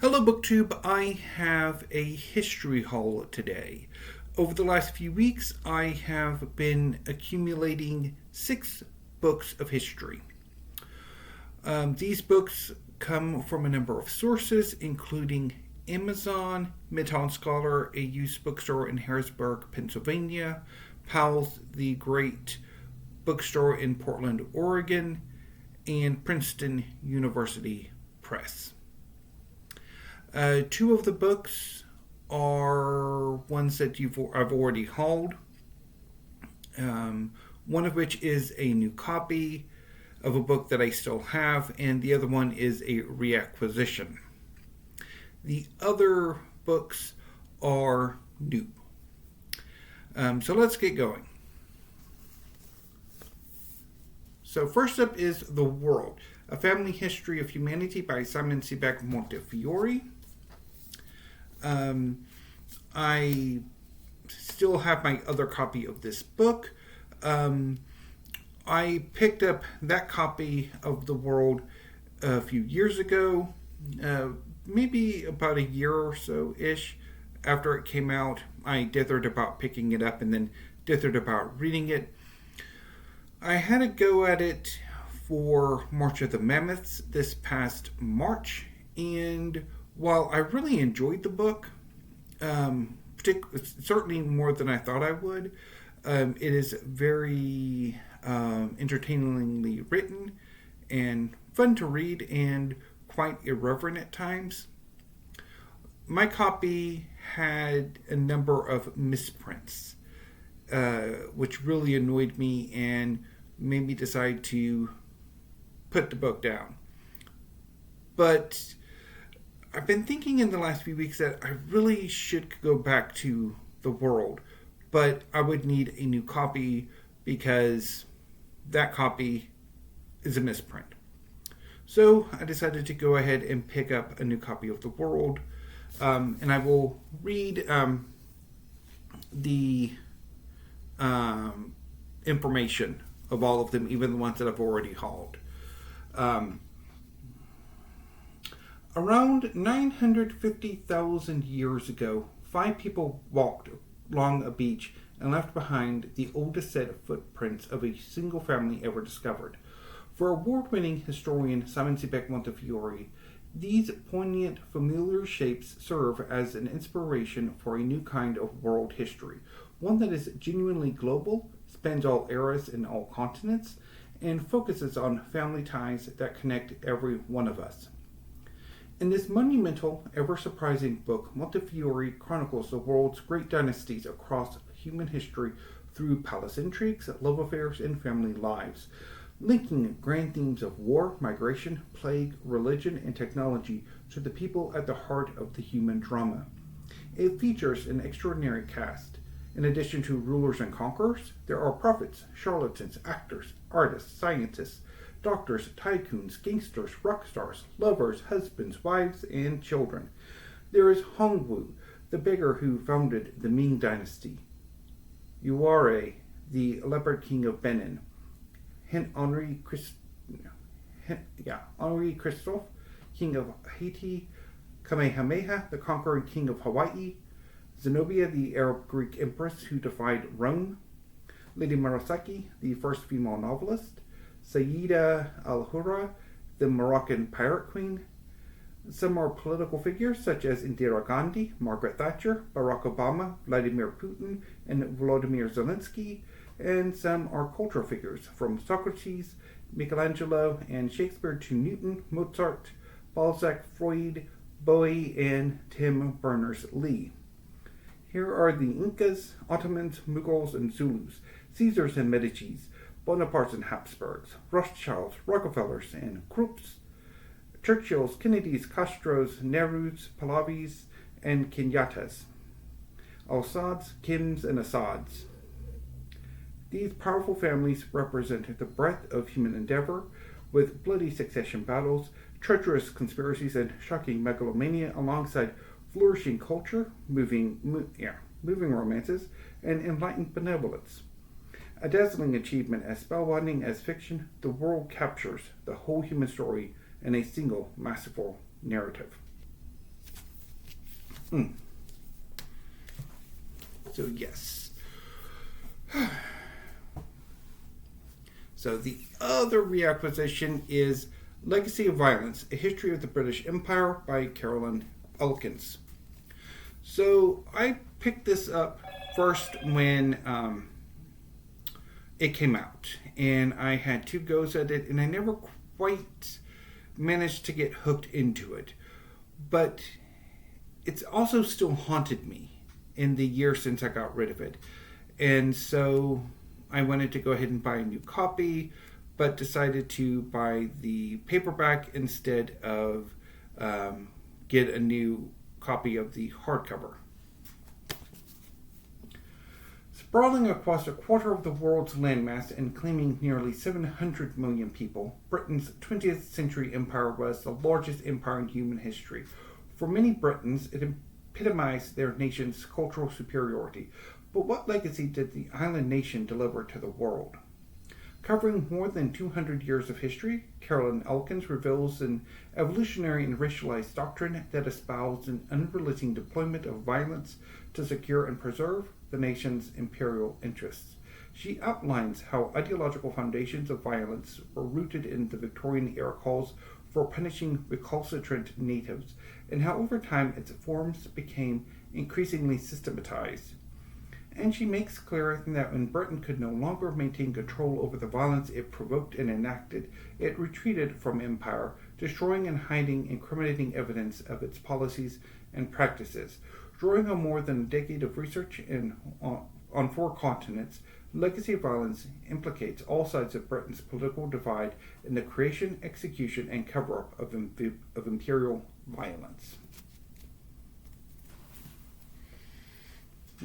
Hello BookTube, I have a history haul today. Over the last few weeks, I have been accumulating 6 books of history. These books come from a number of sources, including Amazon, Midtown Scholar, a used bookstore in Harrisburg, Pennsylvania, Powell's the Great Bookstore in Portland, Oregon, and Princeton University Press. 2 of the books are ones that I've already hauled. One of which is a new copy of a book that I still have, and the other one is a reacquisition. The other books are new. So let's get going. So first up is The World, A Family History of Humanity by Simon Sebag Montefiore. I still have my other copy of this book. I picked up that copy of The World a few years ago, maybe about a year or so-ish after it came out. I dithered about picking it up and then dithered about reading it. I had a go at it for March of the Mammoths this past March, and while I really enjoyed the book, certainly more than I thought I would, it is very entertainingly written and fun to read and quite irreverent at times. My copy had a number of misprints, which really annoyed me and made me decide to put the book down. But I've been thinking in the last few weeks that I really should go back to The World, but I would need a new copy because that copy is a misprint. So I decided to go ahead and pick up a new copy of The World, and I will read the information of all of them, even the ones that I've already hauled. Around 950,000 years ago, 5 people walked along a beach and left behind the oldest set of footprints of a single family ever discovered. For award-winning historian Simon Sebag Montefiore, these poignant, familiar shapes serve as an inspiration for a new kind of world history, one that is genuinely global, spans all eras and all continents, and focuses on family ties that connect every one of us. In this monumental, ever-surprising book, Montefiore chronicles the world's great dynasties across human history through palace intrigues, love affairs, and family lives, linking grand themes of war, migration, plague, religion, and technology to the people at the heart of the human drama. It features an extraordinary cast. In addition to rulers and conquerors, there are prophets, charlatans, actors, artists, scientists, doctors, tycoons, gangsters, rock stars, lovers, husbands, wives, and children. There is Hongwu, the beggar who founded the Ming dynasty, Wawro, the leopard king of Benin, Henri Christophe, king of Haiti, Kamehameha, the conquering king of Hawaii, Zenobia, the Arab Greek empress who defied Rome, Lady Murasaki, the first female novelist, Sayyida al-Hurra, the Moroccan pirate queen. Some are political figures such as Indira Gandhi, Margaret Thatcher, Barack Obama, Vladimir Putin, and Volodymyr Zelensky, and some are cultural figures from Socrates, Michelangelo, and Shakespeare to Newton, Mozart, Balzac, Freud, Bowie, and Tim Berners-Lee. Here are the Incas, Ottomans, Mughals, and Zulus, Caesars and Medicis, Bonapartes and Habsburgs, Rothschilds, Rockefellers, and Krupps, Churchills, Kennedys, Castros, Nehrus, Pahlavis, and Kenyattas, Al-Sadds, Kims, and Assads. These powerful families represent the breadth of human endeavor, with bloody succession battles, treacherous conspiracies, and shocking megalomania, alongside flourishing culture, moving romances, and enlightened benevolence. A dazzling achievement as spellbinding as fiction, The World captures the whole human story in a single masterful narrative. So, yes. So, the other reacquisition is Legacy of Violence, A History of the British Empire by Carolyn Elkins. So, I picked this up first when it came out. And I had 2 goes at it, and I never quite managed to get hooked into it. But it's also still haunted me in the year since I got rid of it. And so I wanted to go ahead and buy a new copy, but decided to buy the paperback instead of get a new copy of the hardcover. Sprawling across a quarter of the world's landmass and claiming nearly 700 million people, Britain's 20th century empire was the largest empire in human history. For many Britons, it epitomized their nation's cultural superiority. But what legacy did the island nation deliver to the world? Covering more than 200 years of history, Carolyn Elkins reveals an evolutionary and racialized doctrine that espoused an unrelenting deployment of violence to secure and preserve the nation's imperial interests. She outlines how ideological foundations of violence were rooted in the Victorian-era calls for punishing recalcitrant natives, and how over time its forms became increasingly systematized. And she makes clear that when Britain could no longer maintain control over the violence it provoked and enacted, it retreated from empire, destroying and hiding incriminating evidence of its policies and practices. Drawing on more than a decade of research on 4 continents, Legacy of Violence implicates all sides of Britain's political divide in the creation, execution, and cover-up of imperial violence.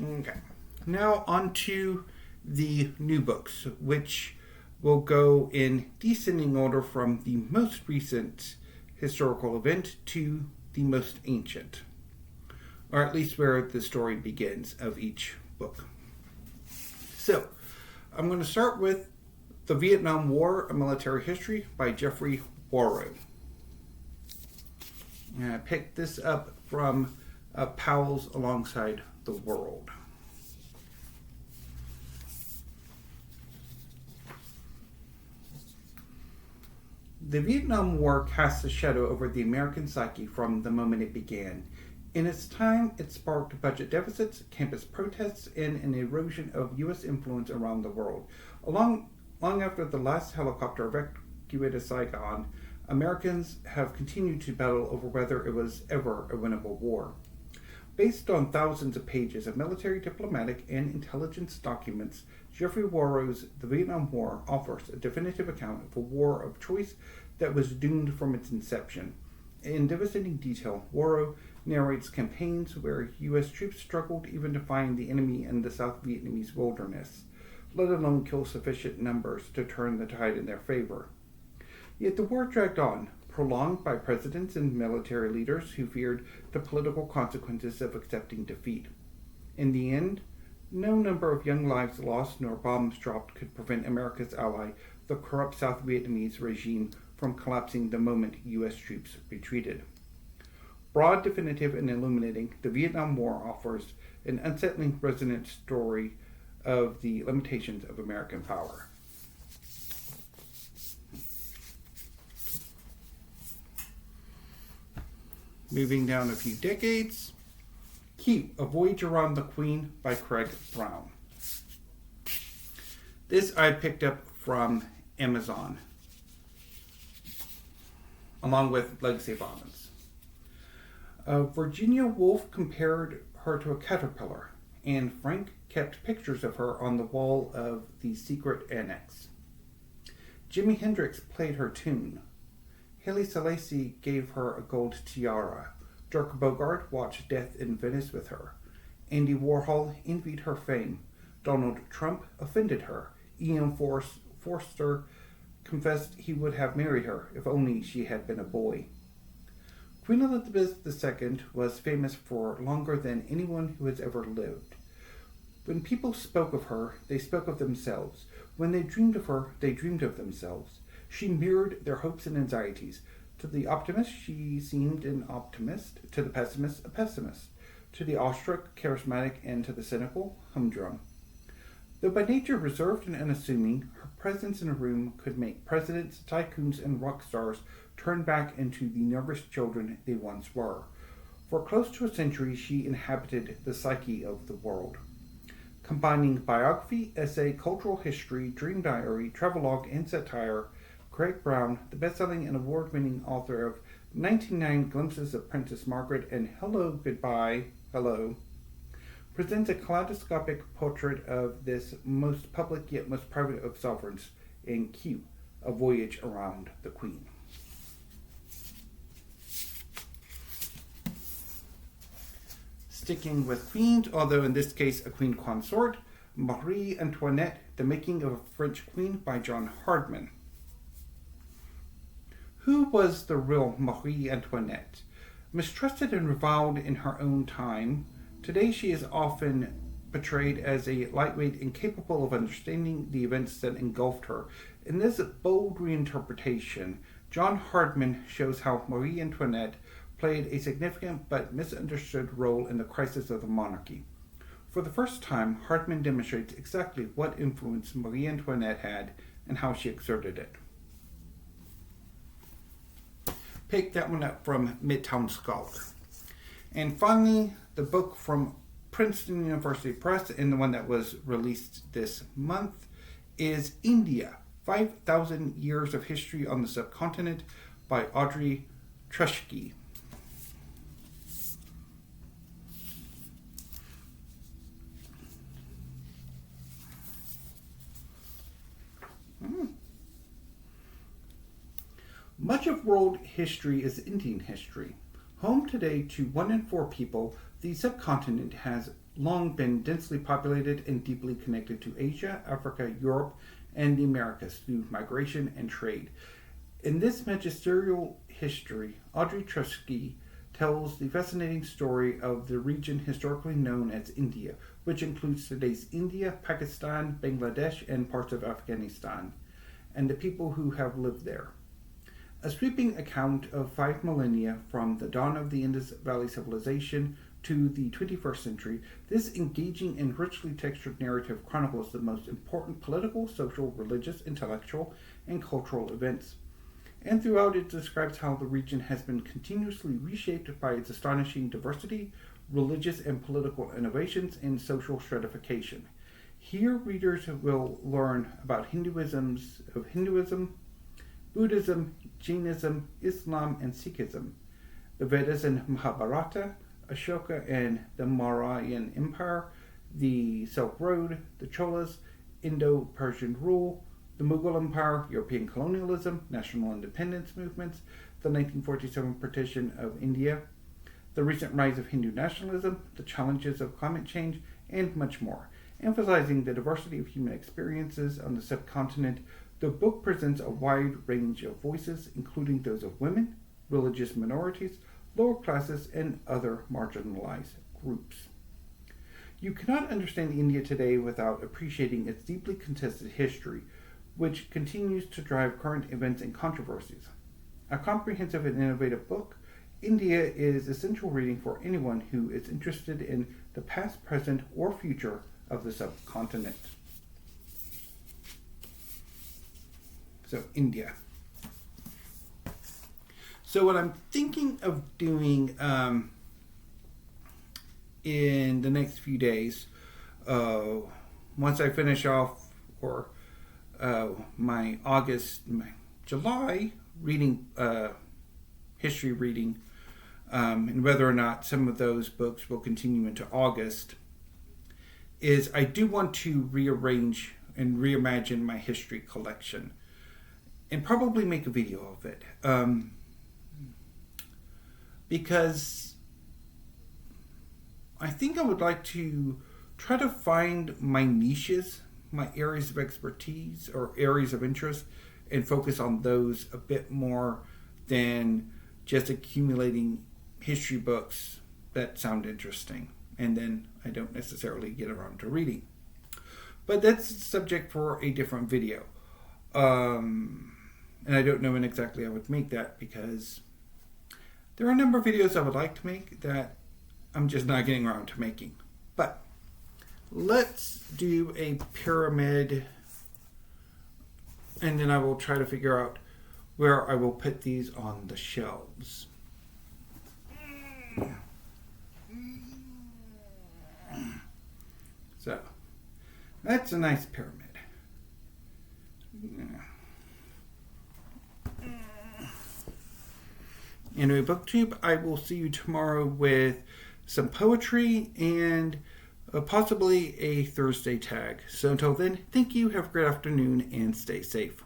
Okay. Now on to the new books, which will go in descending order from the most recent historical event to the most ancient, or at least where the story begins of each book. So, I'm going to start with The Vietnam War, A Military History by Geoffrey Wawro. And I picked this up from Powell's Alongside the World. The Vietnam War casts a shadow over the American psyche from the moment it began. In its time, it sparked budget deficits, campus protests, and an erosion of U.S. influence around the world. Long after the last helicopter evacuated Saigon, Americans have continued to battle over whether it was ever a winnable war. Based on thousands of pages of military, diplomatic, and intelligence documents, Geoffrey Wawro's The Vietnam War offers a definitive account of a war of choice that was doomed from its inception. In devastating detail, Wawro narrates campaigns where U.S. troops struggled even to find the enemy in the South Vietnamese wilderness, let alone kill sufficient numbers to turn the tide in their favor. Yet the war dragged on, prolonged by presidents and military leaders who feared the political consequences of accepting defeat. In the end, no number of young lives lost nor bombs dropped could prevent America's ally, the corrupt South Vietnamese regime, from collapsing the moment U.S. troops retreated. Broad, definitive, and illuminating, the Vietnam War offers an unsettling, resonant story of the limitations of American power. Moving down a few decades, Q, A Voyage Around the Queen by Craig Brown. This I picked up from Amazon, along with Legacy of Violence. Virginia Woolf compared her to a caterpillar, and Frank kept pictures of her on the wall of the secret annex. Jimi Hendrix played her tune. Haile Selassie gave her a gold tiara. Dirk Bogarde watched Death in Venice with her. Andy Warhol envied her fame. Donald Trump offended her. Ian Forster confessed he would have married her if only she had been a boy. Queen Elizabeth II was famous for longer than anyone who has ever lived. When people spoke of her, they spoke of themselves. When they dreamed of her, they dreamed of themselves. She mirrored their hopes and anxieties. To the optimist, she seemed an optimist. To the pessimist, a pessimist. to the awestruck, charismatic, and to the cynical, humdrum. Though by nature reserved and unassuming, her presence in a room could make presidents, tycoons, and rock stars turn back into the nervous children they once were. For close to a century, she inhabited the psyche of the world. Combining biography, essay, cultural history, dream diary, travelogue, and satire, Craig Brown, the best-selling and award-winning author of 99 Glimpses of Princess Margaret and Hello, Goodbye, Hello, presents a kaleidoscopic portrait of this most public yet most private of sovereigns in Q, A Voyage Around the Queen. Sticking with queens, although in this case a queen consort, Marie Antoinette, The Making of a French Queen by John Hardman. Who was the real Marie Antoinette? Mistrusted and reviled in her own time, today she is often portrayed as a lightweight incapable of understanding the events that engulfed her. In this bold reinterpretation, John Hardman shows how Marie Antoinette played a significant but misunderstood role in the crisis of the monarchy. For the first time, Hardman demonstrates exactly what influence Marie Antoinette had and how she exerted it. Pick that one up from Midtown Scholar. And finally, the book from Princeton University Press, and the one that was released this month, is India, 5,000 Years of History on the Subcontinent by Audrey Truschke. Much of world history is Indian history. Home today to 1 in 4 people, the subcontinent has long been densely populated and deeply connected to Asia, Africa, Europe, and the Americas through migration and trade. In this magisterial history, Audrey Truschke tells the fascinating story of the region historically known as India, which includes today's India, Pakistan, Bangladesh, and parts of Afghanistan, and the people who have lived there. A sweeping account of 5 millennia from the dawn of the Indus Valley civilization to the 21st century, this engaging and richly textured narrative chronicles the most important political, social, religious, intellectual, and cultural events. And throughout it describes how the region has been continuously reshaped by its astonishing diversity, religious and political innovations, and social stratification. Here readers will learn about Hinduism, Buddhism, Jainism, Islam, and Sikhism, the Vedas and Mahabharata, Ashoka and the Mauryan Empire, the Silk Road, the Cholas, Indo-Persian rule, the Mughal Empire, European colonialism, national independence movements, the 1947 partition of India, the recent rise of Hindu nationalism, the challenges of climate change, and much more. Emphasizing the diversity of human experiences on the subcontinent, the book presents a wide range of voices, including those of women, religious minorities, lower classes, and other marginalized groups. You cannot understand India today without appreciating its deeply contested history, which continues to drive current events and controversies. A comprehensive and innovative book, India is essential reading for anyone who is interested in the past, present, or future of the subcontinent. So, India. So what I'm thinking of doing in the next few days, once I finish off my July reading, history reading, and whether or not some of those books will continue into August, is I do want to rearrange and reimagine my history collection and probably make a video of it. Because I think I would like to try to find my niches, my areas of expertise or areas of interest, and focus on those a bit more than just accumulating history books that sound interesting and then I don't necessarily get around to reading. But that's a subject for a different video. And I don't know when exactly I would make that, because there are a number of videos I would like to make that I'm just not getting around to making. But let's do a pyramid, and then I will try to figure out where I will put these on the shelves. So, that's a nice pyramid. Anyway, BookTube, I will see you tomorrow with some poetry and possibly a Thursday tag. So until then, thank you, have a great afternoon, and stay safe.